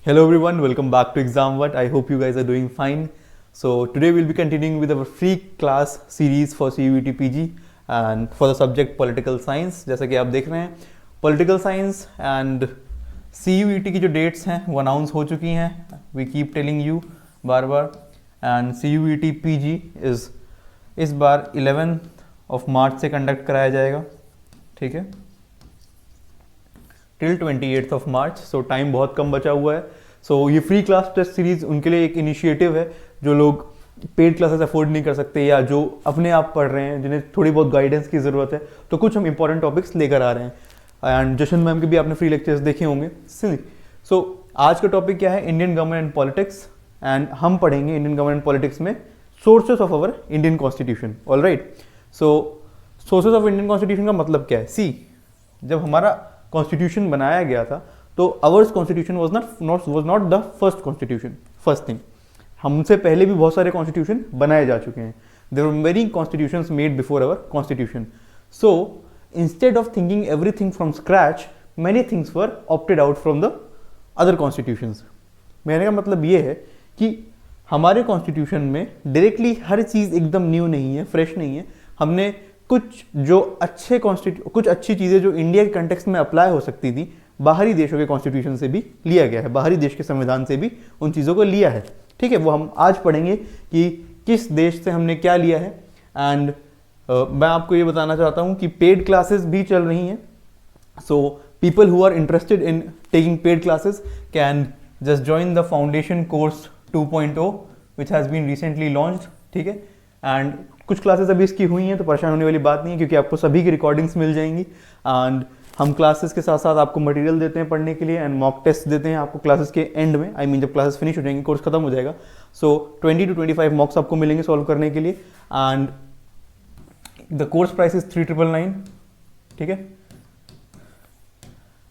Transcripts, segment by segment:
Hello everyone, welcome back to ExamVatt. I hope you guys are doing fine. So today we'll be continuing with our free class series for CUET PG and for the subject Political Science. जैसा कि आप देख रहे हैं Political Science and CUET की जो dates हैं वो announce हो चुकी हैं. We keep telling you bar bar and CUET PG is इस बार 11 of March से conduct कराया जाएगा. ठीक है, till 28 of March. So time बहुत कम बचा हुआ है. सो ये फ्री क्लास टेस्ट सीरीज उनके लिए एक इनिशिएटिव है जो लोग पेड क्लासेस अफोर्ड नहीं कर सकते या जो अपने आप पढ़ रहे हैं, जिन्हें थोड़ी बहुत गाइडेंस की ज़रूरत है. तो कुछ हम इंपॉर्टेंट टॉपिक्स लेकर आ रहे हैं एंड जशन मैम के भी आपने फ्री लेक्चर्स देखे होंगे. सो आज का टॉपिक क्या है? Indian government and politics. And हम पढ़ेंगे इंडियन गवर्नमेंट पॉलिटिक्स में sources of our Indian constitution. All right. So sources of Indian constitution का मतलब क्या है? सी, जब हमारा कॉन्स्टिट्यूशन बनाया गया था तो ours constitution was not the first constitution. First thing, हमसे पहले भी बहुत सारे कॉन्स्टिट्यूशन बनाए जा चुके हैं. There were many constitutions made before our constitution. So instead of thinking everything from scratch, many things were opted out from the other constitutions. कहने का मतलब ये है कि हमारे कॉन्स्टिट्यूशन में डायरेक्टली हर चीज़ एकदम न्यू नहीं है, फ्रेश नहीं है. हमने कुछ अच्छी चीज़ें जो इंडिया के कंटेक्स्ट में अप्लाई हो सकती थी बाहरी देशों के कॉन्स्टिट्यूशन से भी लिया गया है, बाहरी देश के संविधान से भी उन चीज़ों को लिया है. ठीक है, वो हम आज पढ़ेंगे कि किस देश से हमने क्या लिया है. एंड मैं आपको ये बताना चाहता हूँ कि पेड क्लासेस भी चल रही हैं. So people who are interested in taking paid classes can just join the foundation course 2.0 which has been recently launched. ठीक है, एंड कुछ क्लासेस अभी इसकी हुई हैं तो परेशान होने वाली बात नहीं है क्योंकि आपको सभी की रिकॉर्डिंग्स मिल जाएंगी. एंड हम क्लासेस के साथ साथ आपको मटेरियल देते हैं पढ़ने के लिए एंड मॉक टेस्ट देते हैं आपको क्लासेस के एंड में. आई मीन जब क्लासेस फिनिश हो जाएंगी, कोर्स खत्म हो जाएगा. सो 20 to 25 मॉक्स आपको मिलेंगे सॉल्व करने के लिए. And the course price is 3,999. ठीक है,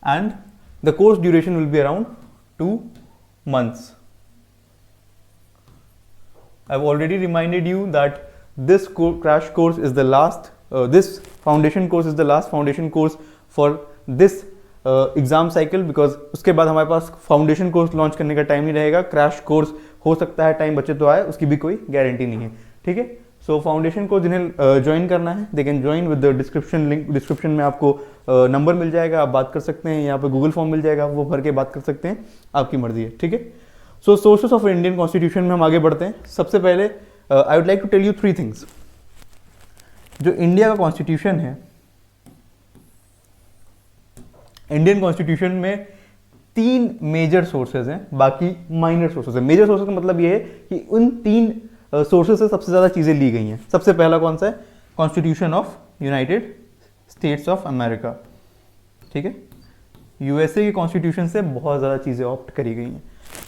and the course duration will be around 2 months. I've already reminded you that this crash course is the last, this foundation course is the last foundation course for this exam cycle, because उसके बाद हमारे पास foundation course launch करने का time नहीं रहेगा. Crash course हो सकता है टाइम बचे तो आए, उसकी भी कोई गारंटी नहीं है. ठीक है, सो फाउंडेशन कोर्स जिन्हें ज्वाइन करना है they can join with the description link. Description में आपको नंबर मिल जाएगा, आप बात कर सकते हैं. यहाँ पे गूगल फॉर्म मिल जाएगा, वो भर के बात कर सकते हैं, आपकी मर्जी है. ठीक है, so sources of Indian constitution में हम आगे बढ़ते हैं. सबसे पहले I would like to tell you 3 things. जो इंडिया का कॉन्स्टिट्यूशन है, इंडियन कॉन्स्टिट्यूशन में 3 मेजर सोर्सेज हैं, बाकी माइनर सोर्सेज हैं. मेजर सोर्सेज का मतलब ये है कि उन 3 सोर्सेज से सबसे ज़्यादा चीज़ें ली गई हैं. सबसे पहला कौन सा है? Constitution of United States of America. ठीक है, यूएसए के कॉन्स्टिट्यूशन से बहुत ज़्यादा चीज़ें ऑप्ट करी गई हैं.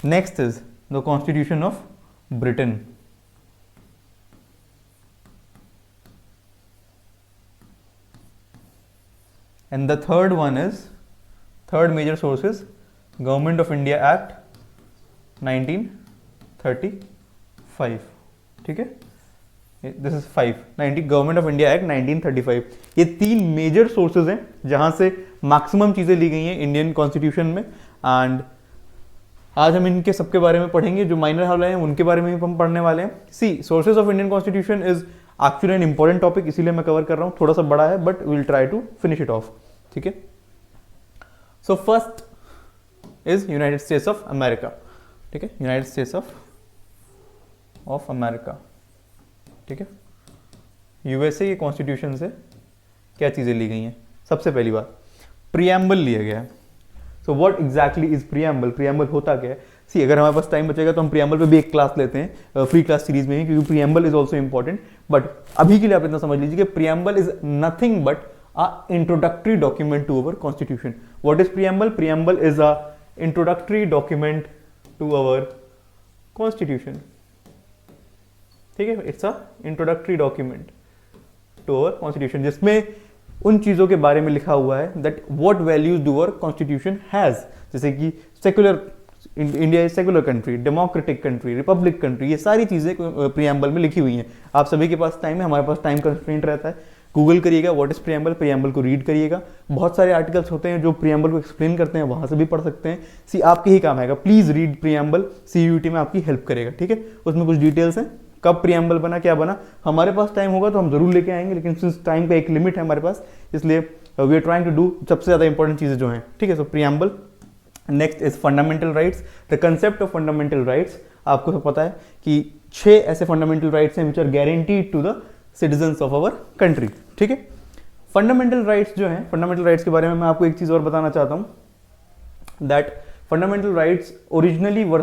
Next is the constitution of Britain. And the third major source is Government of India Act 1935. ठीक है, this is 5 government of India act 1935. ये 3 मेजर सोर्सेज हैं जहां से मैक्सिमम चीजें ली गई हैं इंडियन कॉन्स्टिट्यूशन में. एंड आज हम इनके सबके बारे में पढ़ेंगे. जो माइनर वाले हैं उनके बारे में भी हम पढ़ने वाले हैं. See, sources of Indian constitution is actually an important topic, इसीलिए मैं कवर कर रहा हूँ. थोड़ा सा बड़ा है but will try to finish it off. ठीक है, so first is United States of America. ठीक है, यूनाइटेड स्टेट्स ऑफ अमेरिका. ठीक है, यूएसए के कॉन्स्टिट्यूशन से क्या चीज़ें ली गई हैं? सबसे पहली बात, प्रीएम्बल लिया गया है. So what exactly is preamble? Preamble होता क्या है? सी, अगर हमारे पास टाइम बचेगा तो हम प्रीएम्बल पे भी एक क्लास लेते हैं फ्री क्लास सीरीज में ही, क्योंकि preamble is also important. But अभी के लिए आप इतना समझ लीजिए कि preamble is nothing but a introductory document to our constitution. What is preamble? Preamble is a introductory document to our constitution. ठीक है, it's a introductory document to our constitution, जिसमें उन चीज़ों के बारे में लिखा हुआ है that what values do our constitution has. जैसे कि secular, India is secular country, democratic country, Republic country, ये सारी चीज़ें प्रीएम्बल में लिखी हुई हैं. आप सभी के पास टाइम है, हमारे पास टाइम कंस्ट्रेंट रहता है. गूगल करिएगा व्हाट इज प्रियम्बल, प्रियम्बल को रीड करिएगा। बहुत सारे आर्टिकल्स होते हैं जो प्रियम्बल को एक्सप्लेन करते हैं, वहां से भी पढ़ सकते हैं। सी आपके ही काम आएगा, प्लीज रीड प्रियम्बल, CUET में आपकी हेल्प करेगा, ठीक है। उसमें कुछ डिटेल्स हैं, कब प्रियम्बल बना, क्या बना। हमारे पास टाइम होगा तो हम जरूर लेके आएंगे, लेकिन सिंस टाइम का एक लिमिट है हमारे पास, इसलिए we are trying to do सबसे ज़्यादा इंपॉर्टेंट चीज़ें जो हैं, ठीक है। So preamble. Next is fundamental rights. The concept of fundamental rights, आपको तो पता है कि 6 ऐसे फंडामेंटल राइट्स हैं which are guaranteed to the citizens of our country, ठीक है। फंडामेंटल राइट्स जो हैं, फंडामेंटल राइट्स के बारे में मैं आपको एक चीज़ और बताना चाहता हूँ, that fundamental rights originally were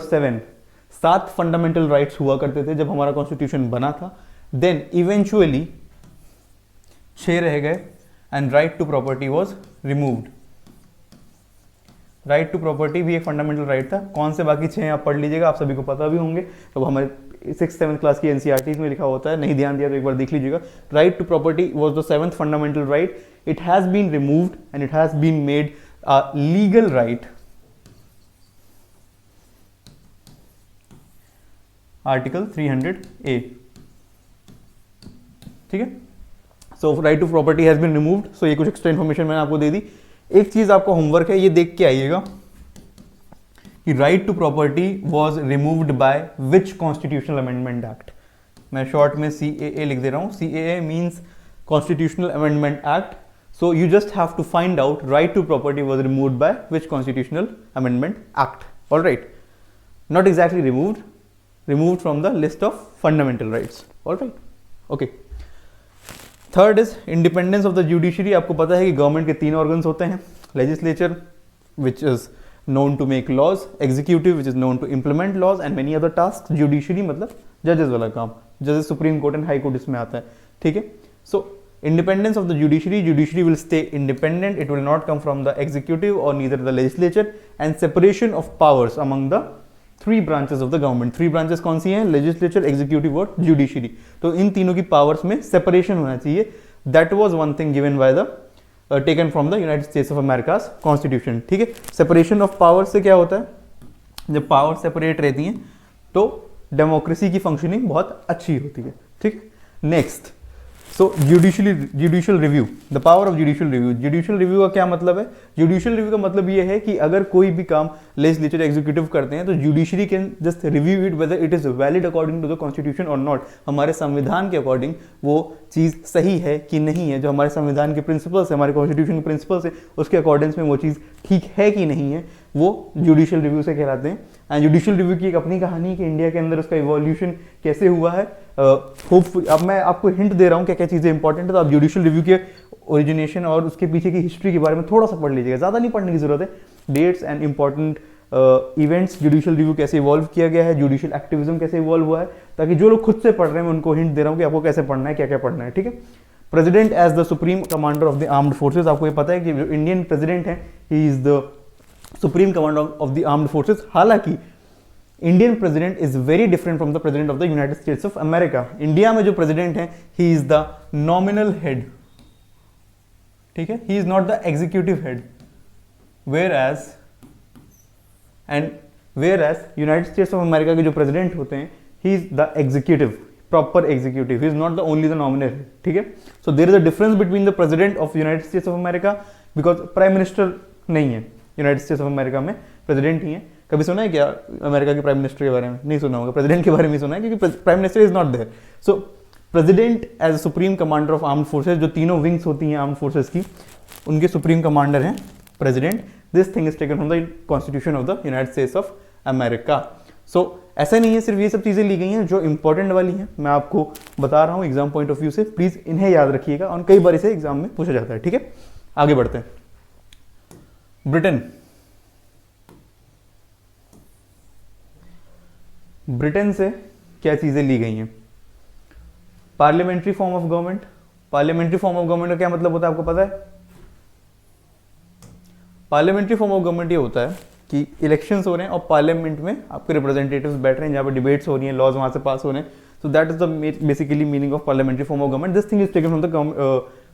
7 fundamental rights हुआ करते थे जब हमारा कॉन्स्टिट्यूशन बना था। देन इवेंचुअली 6 रह गए and right to property was removed. Right to property भी एक फंडामेंटल राइट था। कौन से बाकी 6 आप पढ़ लीजिएगा, आप सभी को पता भी होंगे, तो हमारे 6th-7th क्लास की NCERT में लिखा होता है, नहीं ध्यान दिया तो एक बार देख लीजिएगा। Right to property was the 7th fundamental right. It has been removed and it has been made a legal right. Article 300A, ठीक है। So right to property has been removed. So ये कुछ एक्स्ट्रा इन्फॉर्मेशन मैंने आपको दे दी। एक चीज आपका homework है, ये देख के आइएगा कि right to property was removed by which constitutional amendment act. मैं शॉर्ट में CAA लिख दे रहा हूं। CAA means constitutional amendment act. So you just have to find out right to property was removed by which constitutional amendment act. Alright, not exactly removed from the list of fundamental rights. All right, okay. Third is independence of the judiciary. आपको पता है कि government के 3 organs होते हैं, legislature which is known to make laws, executive which is known to implement laws and many other tasks, judiciary मतलब जजेस वाला काम, जजेस supreme court and high court इसमें आता है, ठीक है। सो independence of the judiciary will stay independent, it will not come from the executive or neither the legislature, and separation of powers among the 3 branches of the government। 3 branches कौन सी हैं? Legislature, executive और judiciary. तो इन तीनों की powers में separation होना चाहिए। That was one thing given by the taken from the United States of America constitution, ठीक है। सेपरेशन ऑफ पावर से क्या होता है, जब पावर सेपरेट रहती हैं तो डेमोक्रेसी की फंक्शनिंग बहुत अच्छी होती है, ठीक। Next, so judicial review, the power of judicial review. Judicial review का क्या मतलब है? जुडिशियल रिव्यू का मतलब ये है कि अगर कोई भी काम लेजिस्लेचर एग्जीक्यूटिव करते हैं तो judiciary can just review it whether it is valid according to the constitution और नॉट। हमारे संविधान के अकॉर्डिंग वो चीज़ सही है कि नहीं है, जो हमारे संविधान के प्रिंसिपल्स है, हमारे कॉन्स्टिट्यूशन के प्रिंसिपल्स है, उसके अकॉर्डिंग्स में वो चीज़ ठीक है कि नहीं है, वो जुडिशियल रिव्यू से कहलाते हैं। एंड जुडिशियल रिव्यू की एक अपनी कहानी है कि इंडिया के अंदर उसका इवोल्यूशन कैसे हुआ है। होपफुली अब मैं आपको हिंट दे रहा हूँ क्या क्या चीज़ें इंपॉर्टेंट है, तो आप जुडिशियल रिव्यू के ओरिजिनेशन और उसके पीछे की हिस्ट्री के बारे में थोड़ा सा पढ़ लीजिएगा, ज़्यादा नहीं पढ़ने की जरूरत है। Dates and important events, judicial review कैसे इवॉल्व किया गया है, जुडिशियल एक्टिविज्म कैसे इवॉल्व हुआ है, ताकि जो लोग खुद से पढ़ रहे हैं मैं उनको हिंट दे रहा हूँ कि आपको कैसे पढ़ना है, क्या क्या पढ़ना है, ठीक है। President as the supreme commander of the armed forces, आपको ये पता है कि जो इंडियन प्रेसिडेंट है he is the supreme commander of the armed forces. हालांकि Indian president is very different from the president of the United States of America. India में जो प्रेसिडेंट है he is the nominal head, ठीक है, he is not the executive head. whereas United States of America के जो president होते हैं he is the executive, proper executive, he is not the only the nominal head, ठीक है। So there is a difference between the president of United States of America, because prime minister नहीं है United States of America में, president ही है। कभी सुना है क्या अमेरिका के प्राइम मिनिस्टर के बारे में? नहीं सुना होगा, प्रेसिडेंट के बारे में सुना है क्योंकि prime minister is not there. So president as supreme commander of armed forces, जो तीनों विंग्स होती हैं आर्म्ड फोर्सेज की, उनके सुप्रीम कमांडर हैं president. This thing is taken from the constitution of the United States of America. So ऐसा नहीं है सिर्फ ये सब चीज़ें ली गई हैं जो इंपॉर्टेंट वाली हैं, मैं आपको बता रहा हूँ एग्जाम पॉइंट ऑफ व्यू से, प्लीज़ इन्हें याद रखिएगा और कई बार इसे एग्जाम में पूछा जाता है, ठीक है। आगे बढ़ते हैं। ब्रिटेन से क्या चीज़ें ली गई हैं? Parliamentary form of government. Parliamentary form of government का क्या मतलब होता है आपको पता है? पार्लियामेंट्री फॉर्म ऑफ गवर्नमेंट ये होता है कि इलेक्शंस हो रहे हैं और पार्लियामेंट में आपके रिप्रेजेंटेटिव्स बैठ रहे हैं, जहाँ पर डिबेट्स हो रही हैं, लॉज वहाँ से पास हो रहे हैं। So that is the basically meaning of parliamentary form of government. This thing is taken from the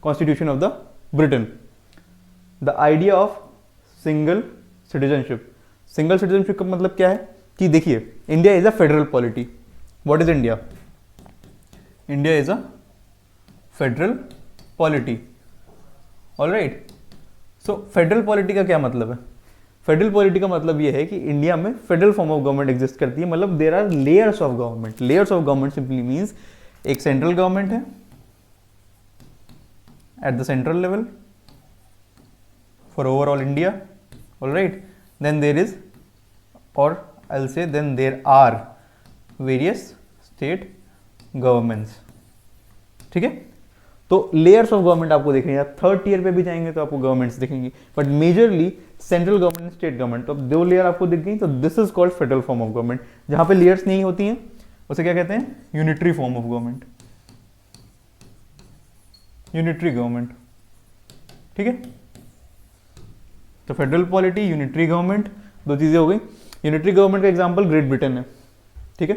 constitution of the Britain. The idea of single citizenship. Single citizenship का मतलब क्या है कि देखिए, India is a federal polity. What is India? India is a federal polity. Alright, so federal polity का क्या मतलब है? फेडरल पॉलिटी का मतलब ये है कि इंडिया में federal form of government exist करती है, मतलब there are layers of government. Layers of government simply means एक सेंट्रल गवर्नमेंट है at the central level for overall India, all right, then there is, or I'll say then there are various state governments, ठीक है। तो layers of government आपको दिख रही है, third tier पे भी जाएंगे तो आपको गवर्नमेंट्स दिखेंगी, but majorly central government, state government. तो दो लेयर आपको दिख गई, तो this is called federal form of government. जहां पे लेयर्स नहीं होती हैं उसे क्या कहते हैं? Unitary form of government, unitary government, ठीक है। तो फेडरल पॉलिटी, यूनिटरी गवर्नमेंट, दो चीजें हो गई। यूनिटरी गवर्नमेंट का एग्जांपल ग्रेट ब्रिटेन है, ठीक है।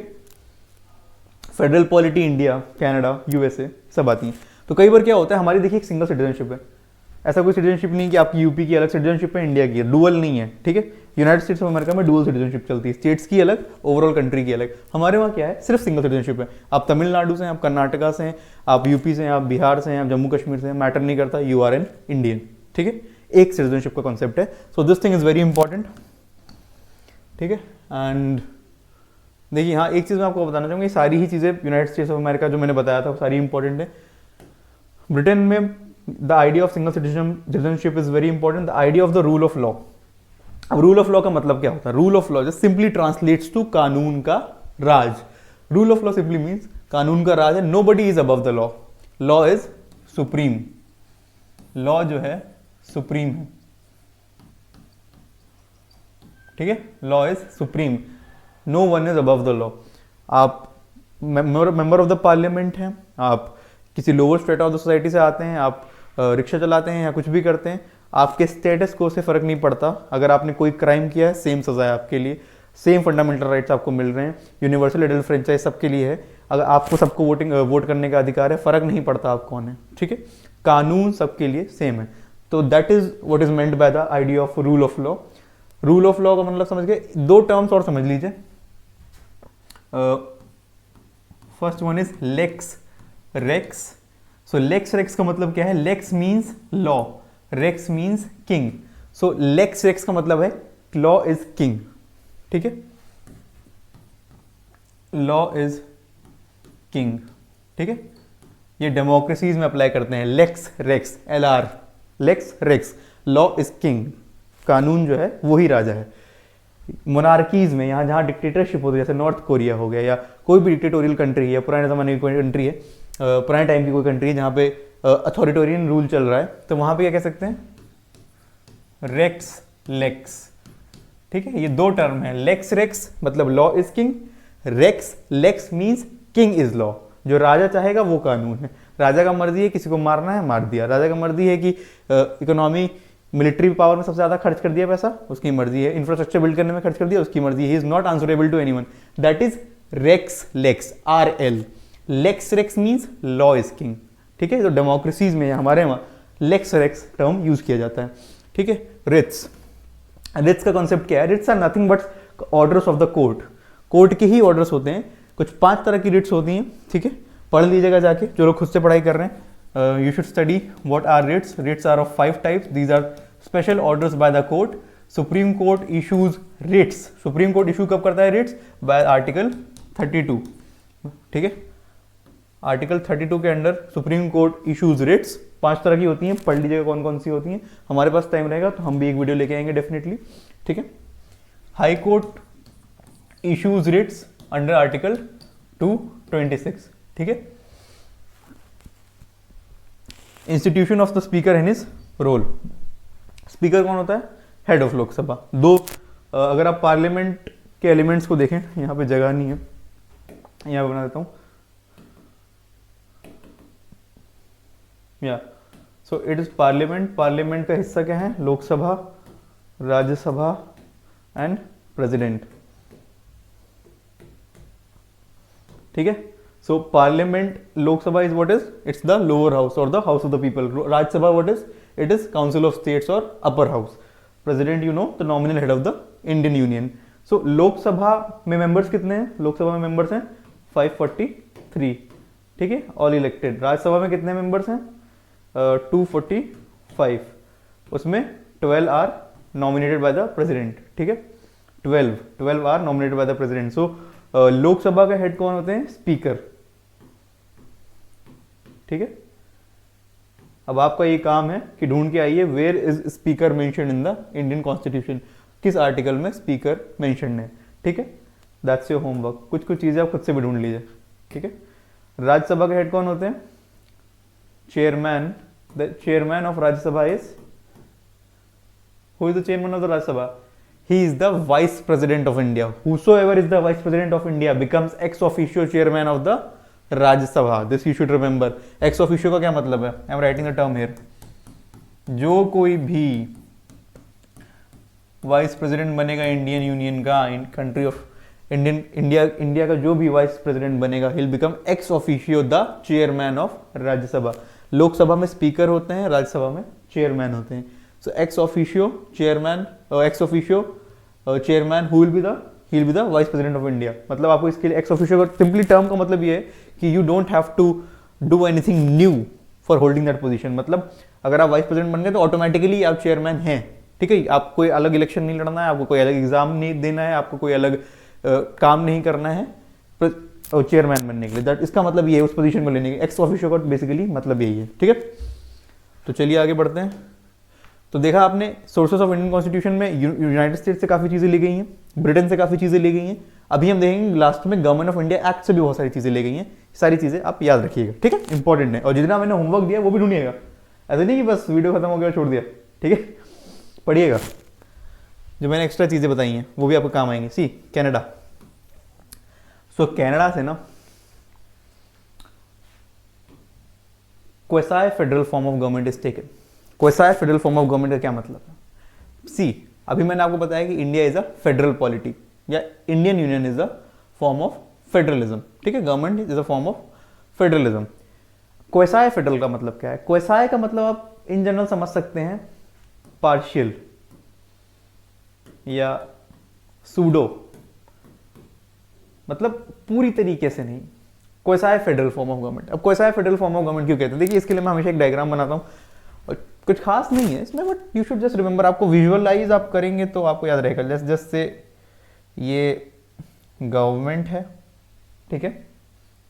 Federal polity India, Canada, USA सब आती हैं। तो कई बार क्या होता है, हमारी देखिए एक सिंगल सिटीजनशिप है, ऐसा कोई सिटीजनशिप नहीं कि आपकी यूपी की अलग सिटीजनशिप है, इंडिया की है, डुअल नहीं है, ठीक है। यूनाइटेड स्टेट्स ऑफ अमेरिका में डुअल सिटीजनशिप चलती है, स्टेट्स की अलग, ओवरऑल कंट्री की अलग। हमारे वहाँ क्या है, सिर्फ सिंगल सिटीजनशिप है। आप तमिलनाडु से हैं, आप कर्नाटका से हैं, आप यूपी से हैं, आप बिहार से हैं, आप जम्मू कश्मीर से हैं, मैटर नहीं करता, यू आर एन इंडियन, ठीक है। एक सिटीजनशिप का कॉन्सेप्ट है। So this thing is very important, ठीक है। एंड देखिए हाँ, एक चीज़ मैं आपको बताना चाहूँगा, सारी ही चीज़ें यूनाइटेड स्टेट्स ऑफ अमेरिका जो मैंने बताया था वो सारी इंपॉर्टेंट है। ब्रिटेन में the idea of single citizenship is very important. The idea of the rule of law. अब रूल ऑफ लॉ का मतलब क्या होता है? Rule of law just simply translates to कानून का राज। Rule of law simply means कानून का राज है, nobody is above the law, law is supreme, law जो है सुप्रीम है, ठीक है। Law is supreme, no one is above the law. आप मेंबर ऑफ द पार्लियामेंट हैं, आप किसी lower strata of the society से आते हैं, आप रिक्शा चलाते हैं या कुछ भी करते हैं, आपके स्टेटस को से फर्क नहीं पड़ता। अगर आपने कोई क्राइम किया है, सेम सजा है आपके लिए, सेम फंडामेंटल राइट्स आपको मिल रहे हैं, यूनिवर्सल एडल्ट फ्रेंचाइज सबके लिए है। अगर आपको सबको वोट करने का अधिकार है, फर्क नहीं पड़ता आप कौन है, ठीक है। कानून सबके लिए सेम है। तो that is what is meant by the idea of rule of law. Rule of law का मतलब समझ गए, दो टर्म्स और समझ लीजिए। First one is lex rex. So lex rex का मतलब क्या है? Lex means law, rex means king. So lex rex का मतलब है लॉ इज किंग, ठीक है। लॉ इज किंग, ठीक है। ये डेमोक्रेसीज में अप्लाई करते हैं, lex rex, LR, lex rex, law is king, कानून जो है वही राजा है। मोनार्कीज में, यहाँ जहाँ डिक्टेटरशिप होती है, जैसे नॉर्थ कोरिया हो गया या कोई भी डिक्टेटोरियल कंट्री है, पुराने जमाने की कोई कंट्री है, पुराने टाइम की कोई कंट्री है जहाँ पे अथॉरिटेरियन रूल चल रहा है, तो वहाँ पे क्या कह सकते हैं? रेक्स लेक्स, ठीक है। ये दो टर्म है, लेक्स रेक्स मतलब law is king, rex lex means king is law. जो राजा चाहेगा वो कानून है। राजा का मर्जी है किसी को मारना है, मार दिया। राजा का मर्जी है कि इकोनॉमी मिलिट्री पावर में सबसे ज्यादा खर्च कर दिया पैसा, उसकी मर्जी है। इंफ्रास्ट्रक्चर बिल्ड करने में खर्च कर दिया, उसकी मर्जी है। He is not answerable to anyone, that is rex lex, RL। Lex rex means law is king, ठीक है। तो डेमोक्रेसीज में हमारे वहाँ लेक्स रेक्स टर्म यूज किया जाता है, ठीक है। रिट्स, रिट्स का कॉन्सेप्ट क्या है? Writs are nothing but orders of the court. Court के ही ऑर्डर्स होते हैं। कुछ 5 तरह की रिट्स होती हैं, ठीक है। पढ़ लीजिएगा जाके, जो लोग खुद से पढ़ाई कर रहे हैं। You should study what are writs. Writs are of 5 types. These are special orders by the court. Supreme Court issues writs. Supreme Court issue कब करता है writs? By Article 32, ठीक है। Article 32 के under Supreme Court issues writs। 5 तरह की होती हैं, पढ़ लीजिएगा कौन कौन सी होती हैं। हमारे पास टाइम रहेगा तो हम भी एक वीडियो लेके आएंगे डेफिनेटली, ठीक है। High court issues writs under Article 226, ठीक है। Institution of the speaker and his role. Speaker कौन होता है? Head of Lok Sabha. दो अगर आप पार्लियामेंट के एलिमेंट्स को देखें, यहाँ पे जगह नहीं है, यहाँ बना देता हूँ, या so it is parliament. Parliament का हिस्सा क्या है? लोकसभा, राज्यसभा एंड प्रेसिडेंट, ठीक है। So parliament, Lok Sabha is what is? It's the lower house or the house of the people. Raj Sabha what is? It is council of states or upper house. President, you know, the nominal head of the Indian Union. So Lok Sabha में members कितने हैं? लोक सभा में members हैं 543, ठीक है, all elected. Rajya Sabha में कितने members हैं? 245, उसमें 12 are nominated by the president, ठीक है, 12 are nominated by the president. So Lok Sabha का हेड कौन होते हैं? स्पीकर, ठीक है। अब आपका ये काम है कि ढूंढ के आइए where is speaker mention in the Indian constitution, किस आर्टिकल में स्पीकर मेंशन है, ठीक है। That's your homework. कुछ कुछ चीजें आप खुद से भी ढूंढ लीजिए, ठीक है। राज्यसभा के हेड कौन होते हैं? Chairman, the chairman of Rajya Sabha is, who is the chairman of the Rajya Sabha? He is the vice president of India. Whosoever is the vice president of India becomes ex officio chairman of the Rajya Sabha. This you should remember. Ex officio का क्या मतलब है? I am writing the term here. जो कोई भी vice president बनेगा Indian union का, in country of India का जो भी वाइस प्रेसिडेंट बनेगा, he'll become ex officio the chairman of Rajya Sabha. Lok Sabha में स्पीकर होते हैं, राज्यसभा में चेयरमैन होते हैं। So ex officio chairman, ex officio chairman who will be the, he will be the vice president of India। मतलब आपको इसके लिए ex officio का सिंपली टर्म का मतलब ये है कि you don't have to do anything new for holding that position। मतलब अगर आप वाइस प्रेसिडेंट बन गए तो ऑटोमेटिकली आप चेयरमैन हैं, ठीक है। आपको कोई अलग इलेक्शन नहीं लड़ना है, आपको कोई अलग एग्जाम नहीं देना है, आपको कोई अलग काम नहीं करना है चेयरमैन बनने के लिए। दैट इसका मतलब ये है, उस पोजीशन को लेने के एक्स ऑफिशियो का बेसिकली मतलब यही है, ठीक है। तो चलिए आगे बढ़ते हैं। तो देखा आपने सोर्सेस ऑफ इंडियन कॉन्स्टिट्यूशन में यूनाइटेड स्टेट से काफ़ी चीज़ें ली गई हैं, ब्रिटेन से काफ़ी चीज़ें ली गई हैं। अभी हम देखेंगे लास्ट में गवर्नमेंट ऑफ इंडिया एक्ट से भी बहुत सारी चीज़ें ली गई हैं। सारी चीज़ें आप याद रखिएगा, ठीक है, इंपॉर्टेंट है। और जितना मैंने होमवर्क दिया वो भी ढूंढिएगा, ऐसे नहीं कि बस वीडियो खत्म हो गया छोड़ दिया, ठीक है। पढ़िएगा, जो मैंने एक्स्ट्रा चीज़ें बताई हैं वो भी आपको काम आएंगी। सी कनाडा, सो कनाडा से ना quasi federal form of government is taken. Quasi federal form of government का क्या मतलब है? सी अभी मैंने आपको बताया कि India is a federal polity या Indian union is a form of federalism, ठीक है। Government is a form of federalism. Quasi federal का मतलब क्या है? क्वेसाई का मतलब आप इन जनरल समझ सकते हैं पार्शियल या सूडो, मतलब पूरी तरीके से नहीं। क्वेसाई फेडरल फॉर्म ऑफ गवर्नमेंट। अब क्वेसाई फेडरल फॉर्म ऑफ गवर्नमेंट क्यों कहते हैं? देखिए इसके लिए मैं हमेशा एक डायग्राम बनाता हूँ और कुछ खास नहीं है इसमें, but you should just remember. आपको विजुअलाइज आप करेंगे तो आपको याद रहेगा। जस्ट से ये गवर्नमेंट है, ठीक है,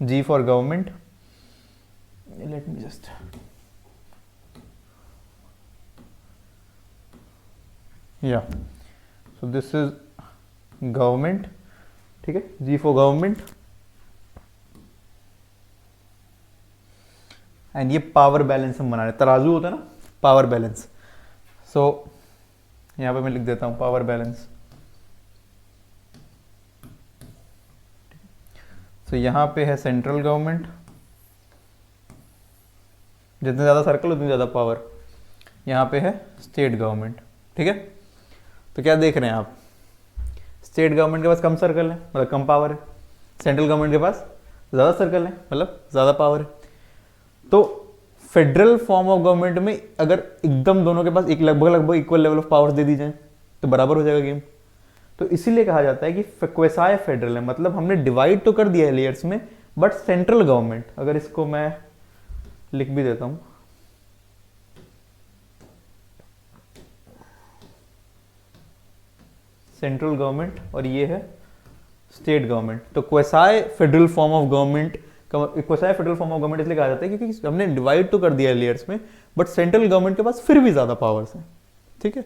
G for government. Let me just, yeah so this is government, ठीक है, जी फॉर गवर्नमेंट। एंड ये पावर बैलेंस हम बना रहे हैं, तराजू होता है ना, पावर बैलेंस। सो यहां पे मैं लिख देता हूं पावर बैलेंस। तो यहां पे है सेंट्रल गवर्नमेंट, जितने ज्यादा सर्कल उतनी ज्यादा पावर। यहां पे है स्टेट गवर्नमेंट, ठीक है। तो क्या देख रहे हैं आप? स्टेट गवर्नमेंट के पास कम सर्कल है, मतलब कम पावर है। सेंट्रल गवर्नमेंट के पास ज्यादा सर्कल है, मतलब ज्यादा पावर है। तो फेडरल फॉर्म ऑफ गवर्नमेंट में अगर एकदम दोनों के पास एक लगभग इक्वल लेवल ऑफ पावर्स दे दी जाए तो बराबर हो जाएगा गेम। तो इसीलिए कहा जाता है कि क्वेसाई फेडरल है, मतलब हमने डिवाइड तो कर दिया है लेयर्स में, बट सेंट्रल गवर्नमेंट, अगर इसको मैं लिख भी देता हूं, सेंट्रल गवर्नमेंट और ये है स्टेट गवर्नमेंट। तो quasi federal form of government, quasi federal form of government इसलिए कहा जाता है क्योंकि हमने डिवाइड तो कर दिया है लेयर्स में, बट सेंट्रल गवर्नमेंट के पास फिर भी ज्यादा पावर्स हैं, ठीक है।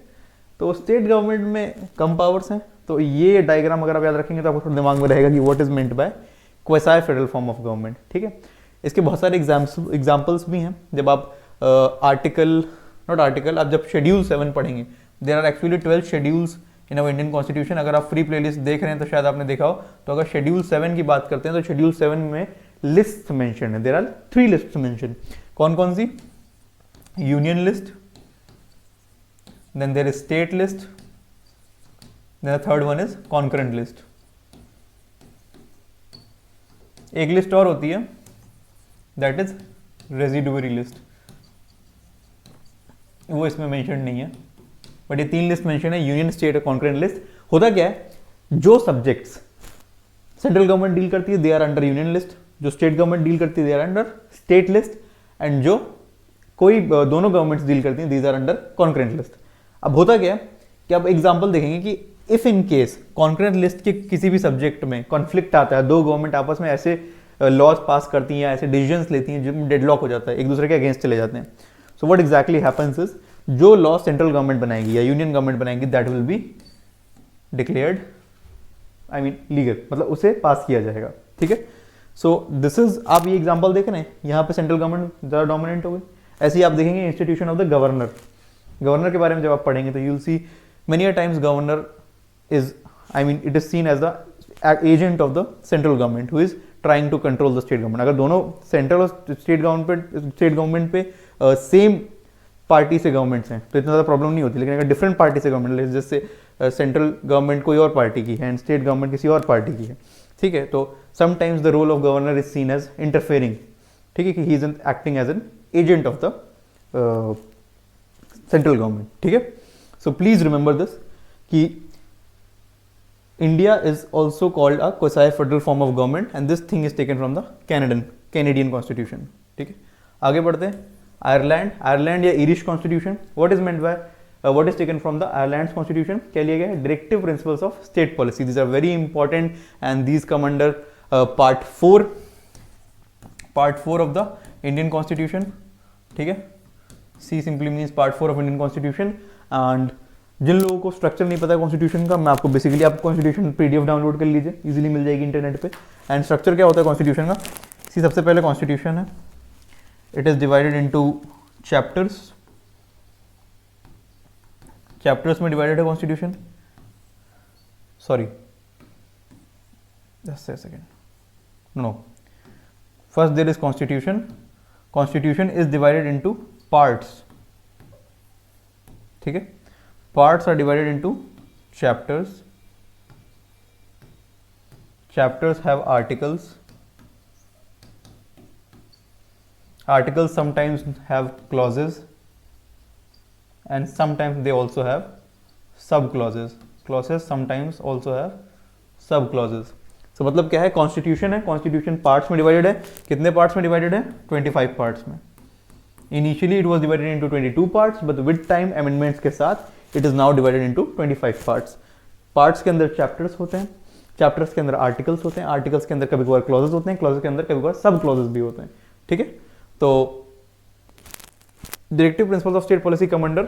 तो स्टेट गवर्नमेंट में कम पावर्स हैं। तो ये डायग्राम अगर आप याद रखेंगे तो आपको थोड़ा दिमाग में रहेगा कि what is meant by quasi federal form of government, ठीक है। इसके बहुत सारे एग्जाम्पल्स भी हैं। जब आप आप जब शेड्यूल 7 पढ़ेंगे, there are actually 12 schedules in our Indian constitution. अगर आप फ्री प्लेलिस्ट देख रहे हैं तो शायद आपने देखा हो। तो अगर शेड्यूल 7 की बात करते हैं तो शेड्यूल 7 में लिस्ट मेंशन है। There are 3 list mention. कौन कौन सी? Union list, then there is state list, then the third one is concurrent list. एक लिस्ट और होती है, दैट इज रेजिडुअरी लिस्ट, वो इसमें मेंशन नहीं है, बट ये 3 लिस्ट मेंशन है, यूनियन, स्टेट और कॉन्करेंट लिस्ट। होता क्या है, जो सब्जेक्ट्स सेंट्रल गवर्नमेंट डील करती है they are under union list, जो स्टेट गवर्नमेंट डील करती है they are under state list, and जो कोई दोनों गवर्नमेंट्स डील करती हैं, these are under concurrent list. अब होता क्या है कि अब एग्जांपल देखेंगे कि if in case concurrent list के किसी भी सब्जेक्ट में कॉन्फ्लिक्ट आता है, दो गवर्नमेंट आपस में ऐसे लॉज पास करती हैं या ऐसे डिसीजंस लेती हैं जिनमें डेडलॉक हो जाता है, एक दूसरे के अगेंस्ट चले जाते हैं। So what exactly happens is, जो लॉ सेंट्रल गवर्नमेंट बनाएगी या यूनियन गवर्नमेंट बनाएगी that will be declared I mean legal, मतलब उसे पास किया जाएगा। ठीक है, सो दिस इज, आप ये एग्जांपल देख रहे हैं, यहाँ पे सेंट्रल गवर्नमेंट ज़्यादा डोमिनेंट हो गई। ऐसे ही आप देखेंगे institution of the governor, governor के बारे में जब आप पढ़ेंगे तो you will see many a times governor is I mean it is seen as the agent of the central government who is trying to control the state government. अगर दोनों central और स्टेट गवर्नमेंट पे same party से governments हैं तो इतना ज़्यादा problem नहीं होती, लेकिन अगर डिफरेंट पार्टी से गवर्नमेंट, जैसे सेंट्रल गवर्नमेंट कोई और पार्टी की है एंड स्टेट गवर्नमेंट किसी और पार्टी की है, ठीक है, तो sometimes the role of governor is seen as interfering, ठीक है, कि he is acting as an agent of the central government. ठीक है, सो प्लीज रिमेंबर दिस कि India is also called a quasi federal form of government and this thing is taken from the Canadian constitution. ठीक है, आगे बढ़ते हैं। Ireland या Irish constitution, what is meant by what is taken from the Ireland's constitution, क्या लिया गया है, directive principles of state policy, these are very important and these come under part 4 of the Indian constitution। ठीक है, C simply means part 4 of Indian constitution। and जिन लोगों को structure नहीं पता है कॉन्स्टिट्यूशन का, मैं आपको बेसिकली, आप कॉन्स्टिट्यूशन PDF डाउनलोड कर लीजिए, इजीली मिल जाएगी इंटरनेट पे। एंड स्ट्रक्चर क्या होता है कॉन्स्टिट्यूशन का, सी सबसे पहले कॉन्स्टिट्यूशन है, it is divided into chapters, chapters में डिवाइडेड है constitution, sorry just a second, no, first there is constitution, constitution is divided into parts. ठीक है, parts are divided into chapters, chapters have articles, articles sometimes have clauses and sometimes they also have sub clauses, clauses sometimes also have sub clauses। so मतलब क्या है, constitution है, constitution parts में divided है, कितने parts में divided है, 25 parts में। Initially it was divided into 22 parts but with time amendments के साथ it is now divided into 25 parts. Parts के अंदर चैप्टर्स होते हैं, चैप्टर्स के अंदर आर्टिकल्स होते हैं, आर्टिकल्स के अंदर कभी कभार क्लॉजेस होते हैं, क्लॉजेस के अंदर कभी कभार सब क्लॉजेस भी होते हैं। ठीक है, तो directive principles of state policy come under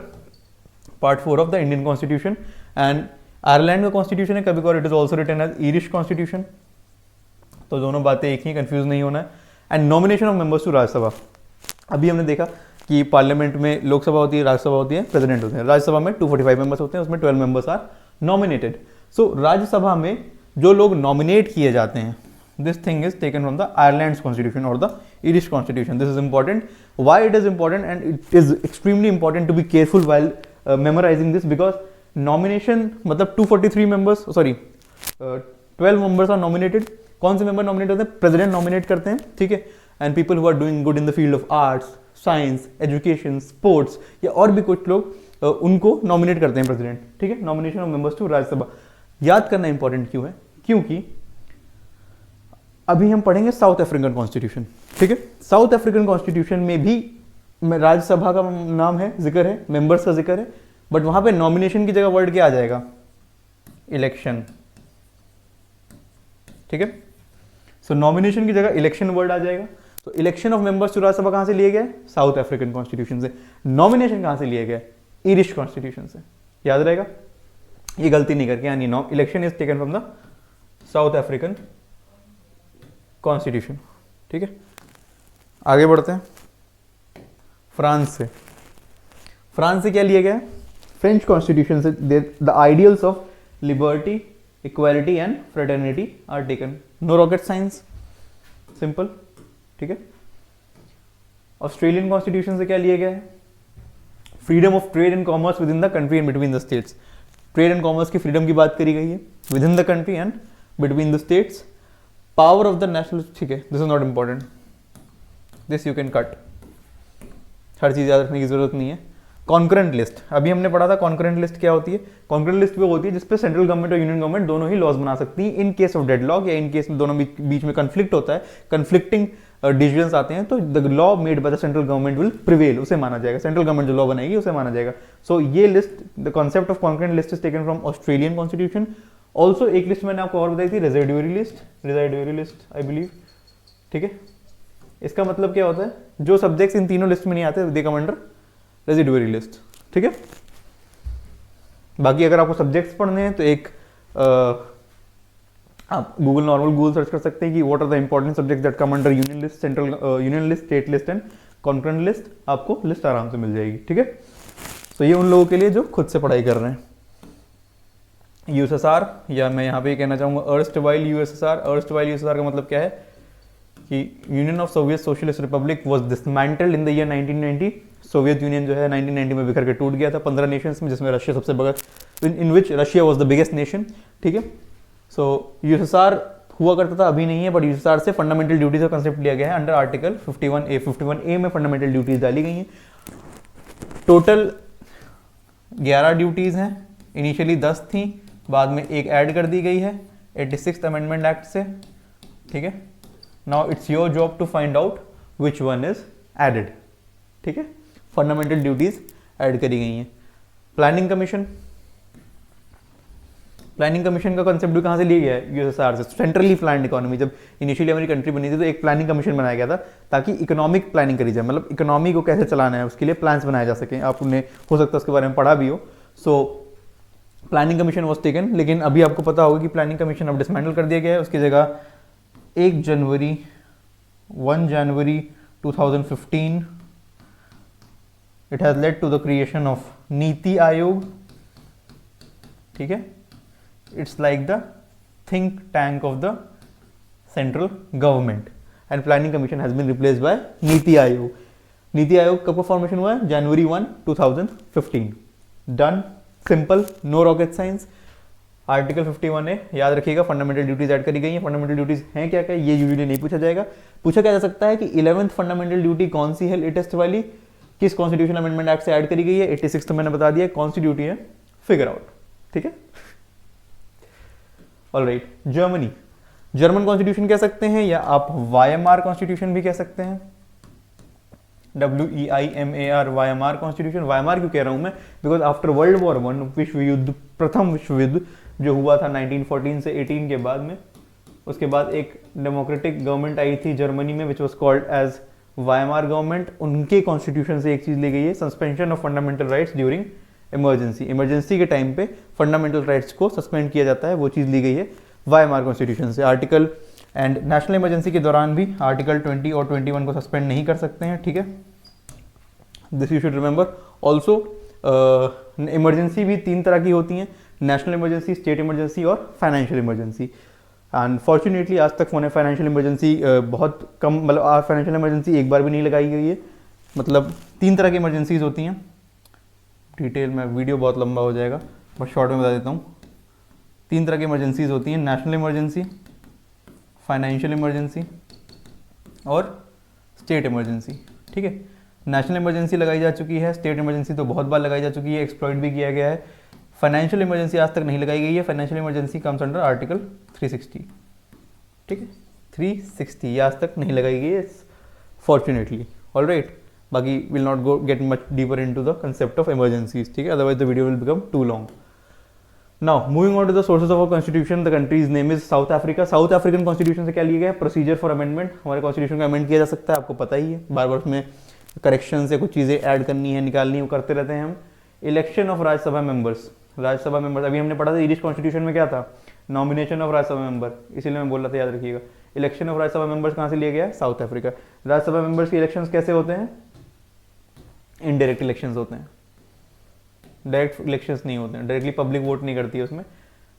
part 4 of the Indian constitution. And Ireland का कॉन्स्टिट्यूशन है, कभी कभार it is also written as Irish constitution. तो दोनों बातें एक ही, कंफ्यूज नहीं होना है। And nomination of members to Rajya Sabha, अभी हमने देखा कि पार्लियामेंट में लोकसभा होती है, राज्यसभा होती है, प्रेसिडेंट होते हैं। राज्यसभा में 245 मेंबर्स होते हैं, उसमें 12 members are nominated. So Rajya Sabha में जो लोग नॉमिनेट किए जाते हैं, this thing is taken from the Ireland's constitution और the Irish constitution. This is important, why it is important and it is extremely important to be careful while memorising this, because nomination मतलब 243 members, sorry 12 members are nominated. कौन से member nominate होते हैं, president nominate करते हैं। ठीक है, and people who are doing good in the field of arts, science, education, sports या और भी कुछ लोग उनको नॉमिनेट करते हैं प्रेसिडेंट। ठीक है, nomination of members to Rajya Sabha याद करना इंपॉर्टेंट क्यों है, क्योंकि अभी हम पढ़ेंगे साउथ अफ्रीकन कॉन्स्टिट्यूशन। ठीक है, साउथ अफ्रीकन कॉन्स्टिट्यूशन में भी राज्यसभा का नाम है, जिक्र है, मेंबर्स का जिक्र है, बट वहां पे नॉमिनेशन की जगह वर्ड क्या आ जाएगा, इलेक्शन। ठीक है, सो नॉमिनेशन की जगह इलेक्शन वर्ड आ जाएगा। तो election of members to Rajya Sabha कहां से लिए गए, साउथ अफ्रीकन कॉन्स्टिट्यूशन से। नॉमिनेशन कहां से लिए गए, ईरिश कॉन्स्टिट्यूशन से। याद रहेगा, ये गलती नहीं करके, यानी election is taken from the south African constitution. ठीक है, आगे बढ़ते हैं। फ्रांस से, फ्रांस से क्या लिया गया, फ्रेंच कॉन्स्टिट्यूशन से the ideals of liberty, equality and fraternity are taken. No rocket science, simple. ठीक है, ऑस्ट्रेलियन कॉन्स्टिट्यूशन से क्या लिया गया है, freedom of trade and commerce within the country and between the states. Trade and commerce की freedom की बात करी गई है within the country and between the states. Power of the national, ठीक है, this is not important, this you can cut, हर चीज याद रखने की जरूरत नहीं है। कॉन्करेंट लिस्ट, अभी हमने पढ़ा था कॉन्करेंट लिस्ट क्या होती है। कॉन्करेंट लिस्ट वो होती है जिसपे सेंट्रल गवर्नमेंट और यूनियन गवर्नमेंट दोनों ही लॉज बना सकती है इन केस ऑफ डेडलॉक, या इन केस में दोनों बीच में कंफ्लिक्ट होता है, कंफ्लिक्टिंग डिसीजंस आते हैं तो the law made by the central government will prevail, उसे माना जाएगा, सेंट्रल गवर्नमेंट जो लॉ बनाएगी उसे माना जाएगा। सो ये list, the concept of concurrent list is taken from Australian constitution. Also एक लिस्ट मैंने आपको और बताई थी, रेजिडुअरी लिस्ट आई बिलीव, ठीक है। इसका मतलब क्या होता है, जो सब्जेक्ट्स इन तीनों लिस्ट में नहीं आते दे कम अंडर रेजिडुअरी लिस्ट, ठीक है। बाकी अगर आपको सब्जेक्ट्स पढ़ने हैं तो एक आप गूगल सर्च कर सकते हैं कि what are the important subjects that come under union list, central union list, state list and concurrent list, आपको लिस्ट आराम से मिल जाएगी, ठीक है। तो ये उन लोगों के लिए जो खुद से पढ़ाई कर रहे हैं। यूएसएसआर, या मैं यहाँ पे कहना चाहूँगा अर्स्टवाइल यूएसएसआर। अर्स्टवाइल यूएसएसआर का मतलब क्या है कि union of Soviet socialist Republic was dismantled in the year 1990। Soviet union जो है 1990 में बिखर के टूट गया था 15 नेशंस में, जिसमें रशिया सबसे बड़ा, in which Russia was the biggest nation, ठीक है। सो यूएसएसआर हुआ करता था, अभी नहीं है, बट यूएसएसआर से फंडामेंटल ड्यूटीज का कंसेप्ट लिया गया है अंडर आर्टिकल 51A। 51A में फंडामेंटल ड्यूटीज डाली गई हैं। टोटल 11 ड्यूटीज हैं, इनिशियली 10 थी, बाद में एक ऐड कर दी गई है 86th अमेंडमेंट एक्ट से, ठीक है। Now it's your job to find out which one is added, ठीक है। फंडामेंटल ड्यूटीज ऐड करी गई हैं। प्लानिंग कमीशन, प्लानिंग कमीशन का कंसेप्ट भी कहाँ से लिया गया है, यूएसएसआर से। सेंट्रली प्लान्ड इकोनॉमी, जब इनिशियली हमारी कंट्री बनी थी तो एक प्लानिंग कमीशन बनाया गया था ताकि इकोनॉमिक प्लानिंग करी जाए, मतलब इकोनॉमी को कैसे चलाना है उसके लिए प्लान्स बनाए जा सकें। आपने हो सकता है उसके बारे में पढ़ा भी हो। So planning commission was taken, लेकिन अभी आपको पता होगा कि प्लानिंग कमीशन अब डिसमेंटल कर दिया गया है। उसकी जगह 1 जनवरी 2015 it has led to the creation of Niti Aayog, ठीक है। It's like the think tank of the central government and planning commission has been replaced by Niti Aayog. Niti Aayog कब फॉर्मेशन हुआ है, जनवरी 1, 2015। Done, simple, no rocket science. Article 51A याद रखिएगा, fundamental duties add करी गई हैं। फंडामेंटल ड्यूटीज हैं क्या क्या, ये यूजुअली नहीं पूछा जाएगा। पूछा क्या जा सकता है कि 11th फंडामेंटल ड्यूटी कौन सी है लेटेस्ट वाली, किस कॉन्स्टिट्यूशन अमेंडमेंट एक्ट से ऐड करी गई है। 86 तो मैंने बता दिया कौन सी ड्यूटी है, फिगर आउट, ठीक है। ऑलराइट, जर्मनी, जर्मन कॉन्स्टिट्यूशन कह सकते हैं या आप वायमार कॉन्स्टिट्यूशन भी कह सकते हैं। WEIMAR, Weimar constitution. वायमार क्यों कह रहा हूं मैं, बिकॉज आफ्टर वर्ल्ड वॉर 1 विश्व युद्ध, प्रथम विश्व युद्ध जो हुआ था 1914 से 18 के बाद में, उसके बाद एक डेमोक्रेटिक गवर्नमेंट आई थी जर्मनी में which was called as Weimar government. उनके कॉन्स्टिट्यूशन से एक चीज ली गई है, suspension of fundamental rights during emergency. Emergency के टाइम पे फंडामेंटल राइट्स को सस्पेंड किया जाता है, वो चीज़ ली गई है वायमार कॉन्स्टिट्यूशन से। आर्टिकल एंड नेशनल इमरजेंसी के दौरान भी आर्टिकल 20 और 21 को सस्पेंड नहीं कर सकते हैं, ठीक है। This you should remember. Also emergency भी 3 तरह की होती हैं, नेशनल इमरजेंसी, स्टेट इमरजेंसी और फाइनेंशियल इमरजेंसी। अनफॉर्चुनेटली आज तक फाइनेंशियल इमरजेंसी बहुत कम, मतलब फाइनेंशियल इमरजेंसी एक बार भी नहीं लगाई गई है। मतलब 3 तरह की इमरजेंसीज होती हैं। डिटेल में वीडियो बहुत लंबा हो जाएगा, बट शॉर्ट में बता देता हूँ। 3 तरह की इमरजेंसीज होती हैं, नेशनल इमरजेंसी, फाइनेंशियल इमरजेंसी और स्टेट इमरजेंसी, ठीक है। नेशनल इमरजेंसी लगाई जा चुकी है, स्टेट इमरजेंसी तो बहुत बार लगाई जा चुकी है, एक्सप्लॉइट भी किया गया है। फाइनेंशियल इमरजेंसी आज तक नहीं लगाई गई है। Financial emergency comes under article 360, ठीक है। 360 ये आज तक नहीं लगाई गई है फॉर्चुनेटली, ऑलराइट। बाकी will not go get much deeper into the concept of emergencies, ठीक है, otherwise the video will become too long. Now moving on to the sources of constitution, the country's name is South Africa. South African constitution से क्या लिया गया है, procedure for amendment. हमारे constitution का amend किया जा सकता है, आपको पता ही है, बार बार उसमें करेक्शन से कुछ चीज़ें ऐड करनी है, निकालनी है, वो करते रहते हैं हम। Election of Rajya Sabha members, Rajya Sabha members अभी हमने पढ़ा था इंग्लिश कॉन्स्टिट्यूशन में क्या था, नॉमिनेशन ऑफ राज्यसभा मेंबर, इसीलिए मैं बोल रहा था, याद रखिएगा। इलेक्शन ऑफ राज्यसभा मेंबर्स कहाँ से लिया गया है, साउथ अफ्रीका। राज्यसभा मेंबर्स के इलेक्शंस कैसे होते हैं, इनडायरेक्ट इलेक्शंस होते हैं, डायरेक्ट इलेक्शंस नहीं होते हैं, डायरेक्टली पब्लिक वोट नहीं करती है उसमें,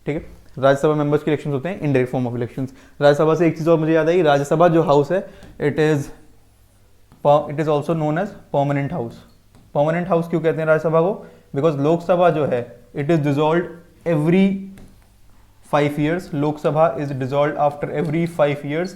ठीक है। राज्यसभा मेंबर्स के इलेक्शंस होते हैं indirect form of elections. Rajya Sabha से एक चीज़ और मुझे याद आई, राज्यसभा जो हाउस है it is also known as permanent house. Permanent house क्यों कहते हैं राज्यसभा को, बिकॉज लोकसभा जो है it is dissolved every 5 years, Lok Sabha is dissolved after every 5 years,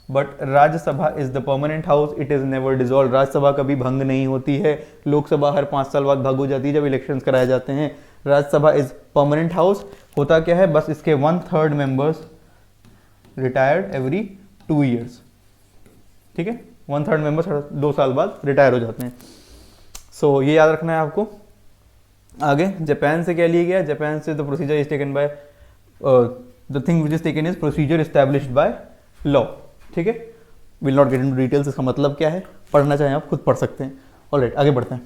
but Rajya Sabha is the permanent house, it is never dissolve. Rajya Sabha कभी भंग नहीं होती है, लोकसभा हर 5 साल बाद भंग हो जाती है जब इलेक्शंस कराए जाते हैं। Rajya Sabha is permanent house. होता क्या है, बस इसके 1/3 मेंबर्स रिटायर्ड एवरी 2 years, ठीक है, 1/3 मेंबर्स 2 साल बाद रिटायर हो जाते हैं। सो ये याद रखना है आपको। आगे जापान से क्या लिया गया, जापान से the procedure is taken by the thing which is taken is procedure established by law, ठीक है। Will not get into details, इसका मतलब क्या है, पढ़ना चाहें आप खुद पढ़ सकते हैं। ऑलराइट, आगे बढ़ते हैं।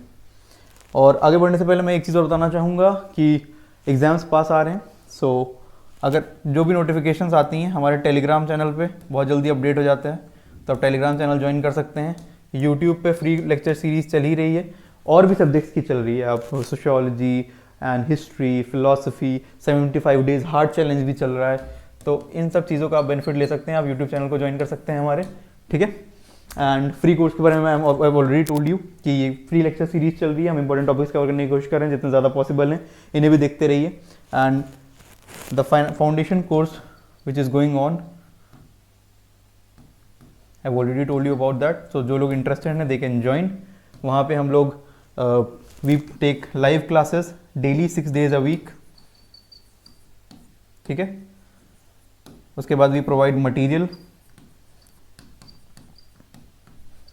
और आगे बढ़ने से पहले मैं एक चीज़ और बताना चाहूँगा कि एग्ज़ाम्स पास आ रहे हैं। सो अगर जो भी नोटिफिकेशंस आती हैं हमारे टेलीग्राम चैनल पे बहुत जल्दी अपडेट हो जाते हैं, तो आप टेलीग्राम चैनल ज्वाइन कर सकते हैं। यूट्यूब पे फ्री लेक्चर सीरीज़ चल ही रही है, और भी सब्जेक्ट्स की चल रही है, आप sociology and history, philosophy, 75 days hard challenge भी चल रहा है। तो इन सब चीज़ों का आप बेनिफिट ले सकते हैं, आप यूट्यूब चैनल को ज्वाइन कर सकते हैं हमारे, ठीक है। एंड फ्री कोर्स के बारे में आई ऑलरेडी टोल्ड यू कि ये फ्री लेक्चर सीरीज चल रही है, हम इंपॉर्टेंट टॉपिक्स कवर करने की कोशिश कर रहे हैं जितने ज़्यादा पॉसिबल हैं, इन्हें भी देखते रहिए। And the foundation course which is going on, I have already told you about that. So जो लोग इंटरेस्टेड हैं दे कैन ज्वाइन। वहाँ पे हम लोग we take live classes daily 6 days a week, ठीक है। उसके बाद वी प्रोवाइड मटेरियल,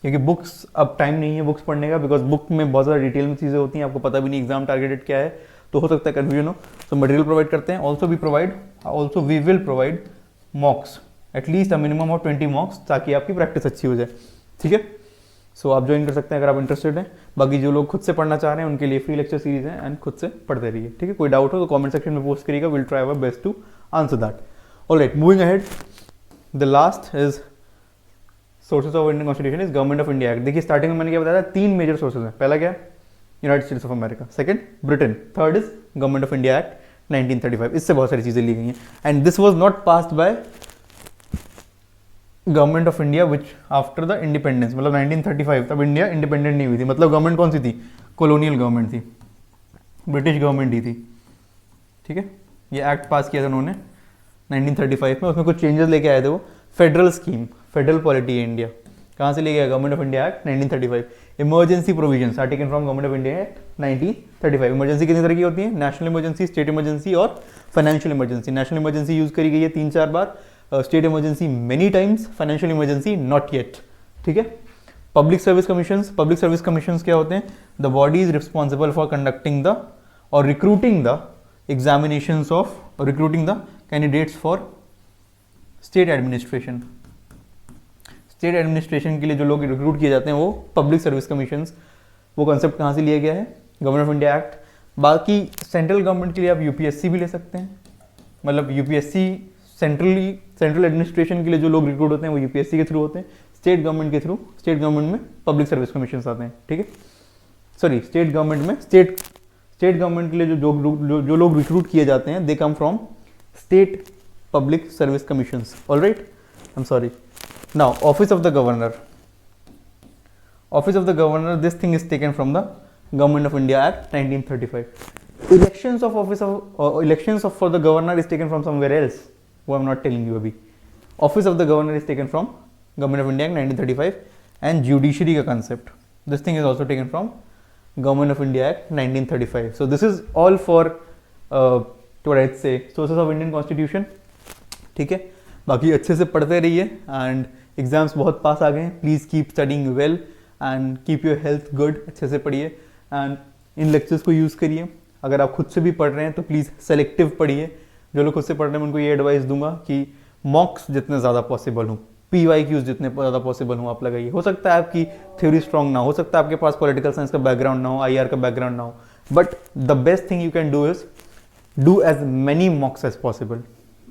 क्योंकि बुक्स अब टाइम नहीं है बुक्स पढ़ने का, बिकॉज बुक में बहुत ज़्यादा डिटेल में चीज़ें होती हैं, आपको पता भी नहीं एग्जाम टारगेटेड क्या है, तो हो सकता है कन्फ्यूजन हो। सो मटेरियल प्रोवाइड करते हैं। Also we will provide mocks, at least a minimum of 20 mocks, ताकि आपकी प्रैक्टिस अच्छी हो जाए, ठीक है। सो आप ज्वाइन कर सकते हैं अगर आप इंटरेस्टेड हैं। बाकी जो लोग खुद से पढ़ना चाह रहे हैं उनके लिए फ्री लेक्चर सीरीज है, एंड खुद से पढ़ते रहिए, ठीक है। कोई डाउट हो तो कमेंट सेक्शन में पोस्ट करिएगा, will try our best to answer that. Alright, moving ahead, the last is sources of Indian constitution is government of India act. देखिए स्टार्टिंग में मैंने क्या बताया था, 3 मेजर सोर्सेज हैं। पहला क्या है, United States of America, second Britain, third is government of India act 1935। इससे बहुत सारी चीज़ें ली गई हैं, and this was not passed by government of India which after the independence, मतलब 1935 तब इंडिया इंडिपेंडेंट नहीं हुई थी। मतलब गवर्नमेंट कौन सी थी, कॉलोनियल गवर्नमेंट थी, ब्रिटिश गवर्नमेंट ही थी, ठीक है। ये एक्ट पास किया था उन्होंने 1935 में, उसमें कुछ चेंजेस लेके आए थे वो। फेडरल स्कीम, फेडरल पॉलिटी है इंडिया, कहाँ से ले गया, government of India act 1935। Emergency provisions are taken from government of India act 1935। Emergency कितनी तरह की होती है, नेशनल इमरजेंसी, स्टेट इमरजेंसी और financial emergency. National emergency use करी गई है 3-4 बार, state emergency many times, financial emergency not yet, ठीक है। Public service commissions, public service commissions क्या होते हैं, the body is responsible for conducting the और recruiting the examinations of, recruiting the candidates for state administration. State administration के लिए जो लोग रिक्रूट किए जाते हैं वो पब्लिक सर्विस कमीशंस। वो कॉन्सेप्ट कहाँ से लिया गया है, गवर्नमेंट ऑफ इंडिया एक्ट। बाकी सेंट्रल गवर्नमेंट के लिए आप यूपीएससी भी ले सकते हैं, मतलब यूपीएससी सेंट्रल एडमिनिस्ट्रेशन के लिए जो लोग रिक्रूट होते हैं वो यूपीएससी के थ्रू होते हैं। स्टेट गवर्नमेंट के थ्रू, स्टेट गवर्नमेंट में पब्लिक सर्विस कमीशंस आते हैं, ठीक है। सॉरी, स्टेट गवर्नमेंट में स्टेट गवर्नमेंट के लिए जो लोग रिक्रूट किए जाते हैं they come from state public service commissions. Alright, I am sorry. Now office of the governor, this thing is taken from the government of India act 1935। Elections of for the governor is taken from somewhere else, वो आई am not telling you अभी। Office of the governor is taken from government of India act 1935। And judiciary का concept, this thing is also taken from government of India act 1935। So this is all for sources of Indian constitution, ठीक है। बाकी अच्छे से पढ़ते रहिए, and exams बहुत पास आ गए हैं। Please keep studying well and keep your health good, अच्छे से पढ़िए एंड इन लेक्चर्स को यूज़ करिए। अगर आप खुद से भी पढ़ रहे हैं तो प्लीज़ सेलेक्टिव पढ़िए। जो लोग खुद से पढ़ रहे हैं उनको ये एडवाइस दूंगा कि मॉक्स जितने ज़्यादा पॉसिबल हों, PYQs जितने ज़्यादा पॉसिबल हों आप लगाइए। हो सकता है आपकी थ्योरी स्ट्रॉन्ग ना हो सकता है आपके पास पॉलिटिकल साइंस का बैकग्राउंड ना हो, IR का बैकग्राउंड ना हो, but the best thing you can do is do as many mocks as possible,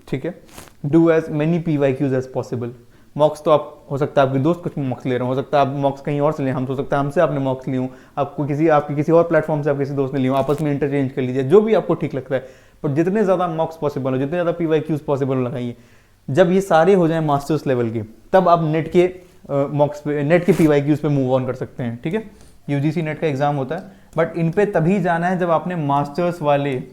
ठीक है। Do as many PYQs as possible. Mocks तो आप हो सकता है आपके दोस्त कुछ मॉक्स ले रहे हो सकता है आप मॉक्स कहीं और से लें, हम हो सकता है हमसे आपने मॉक्स ली हूँ, आपको आपके किसी और प्लेटफॉर्म से आप किसी दोस्त ने ली हो, आपस में इंटरचेंज कर लीजिए, जो भी आपको ठीक लगता है। पर जितने ज़्यादा मॉक्स पॉसिबल हो, जितने ज़्यादा PYQs पॉसिबल हो लगाइए। जब ये सारे हो जाएं मास्टर्स लेवल के, तब आप नेट के मॉक्स पे, नेट के PYQs पे मूव ऑन कर सकते हैं, ठीक है। UGC नेट का एग्जाम होता है, बट इन पे तभी जाना है जब आपने मास्टर्स वाले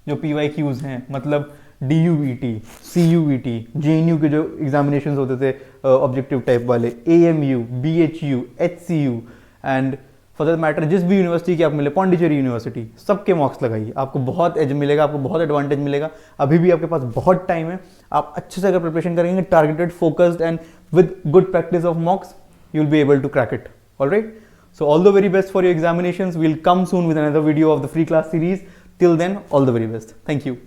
जो PYQs हैं, मतलब DUET, CUET, JNU के जो एग्जामिनेशन होते थे ऑब्जेक्टिव टाइप वाले, AMU, BHU, HCU and for that matter जिस भी यूनिवर्सिटी की आप मिले, पौंडीचेरी यूनिवर्सिटी, सबके मॉक्स लगाइए, आपको बहुत एज मिलेगा, आपको बहुत एडवांटेज मिलेगा। अभी भी आपके पास बहुत टाइम है, आप अच्छे से अगर प्रिपरेशन करेंगे, targeted, focused and with good practice of mocks, you will be able to crack it. Alright, so all the very best for your examinations. We'll come soon with another video of the free class series. Till then, all the very best. Thank you.